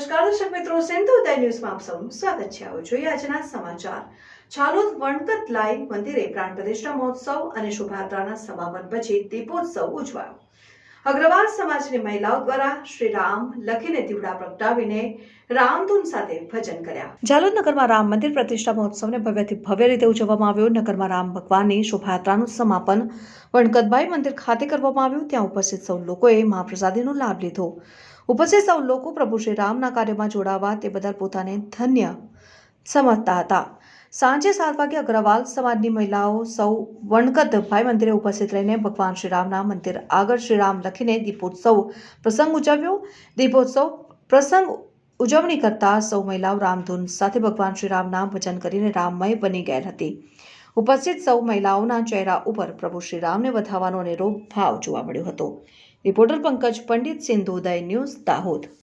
નમસ્કાર દર્શક મિત્રો, સિંધુદય ન્યૂઝમાં આપ સૌનું સ્વાગત છે. આવો જોઈએ આજના સમાચાર. છાલોદ વણકત લાઈ મંદિરે પ્રાણ પ્રતિષ્ઠા મહોત્સવ અને શોભાયાત્રાના સમાપન પછી દીપોત્સવ ઉજવાયો. અગ્રવાલ સમાજની મહિલાઓ દ્વારા શ્રી રામ લખીને દીવડા પ્રગટાવીને રામધૂન સાથે ભજન કર્યા. ઝાલોદ નગરમાં રામ મંદિર પ્રતિષ્ઠા મહોત્સવને ભવ્યથી ભવ્ય રીતે ઉજવવામાં આવ્યો. નગરમાં રામ ભગવાનની શોભાયાત્રાનું સમાપન વણકતભાઈ મંદિર ખાતે કરવામાં આવ્યું. ત્યાં ઉપસ્થિત સૌ લોકોએ મહાપ્રસાદીનો લાભ લીધો. ઉપસ્થિત સૌ લોકો પ્રભુ શ્રી રામના કાર્યમાં જોડાવા તે બદલ પોતાને ધન્ય સમજતા હતા. સાંજે 7 વાગે અગ્રવાલ સમાજની મહિલાઓ સૌ વણકતભાઈ મંદિરે ઉપસ્થિત રહીને ભગવાન શ્રી રામના મંદિર આગળ શ્રી રામ લખીને દીપોત્સવ પ્રસંગ ઉજવ્યો. દીપોત્સવ પ્રસંગ ઉજવણી કરતા સૌ મહિલાઓ રામધૂન સાથે ભગવાન શ્રી રામના ભજન કરીને રામમય બની ગયેલ હતી. ઉપસ્થિત સૌ મહિલાઓના ચહેરા ઉપર પ્રભુ શ્રી રામને વધાવવાનો અનેરો ભાવ જોવા મળ્યો હતો. Reporter Pankaj Pandit, સિંધુદય news, Dahod.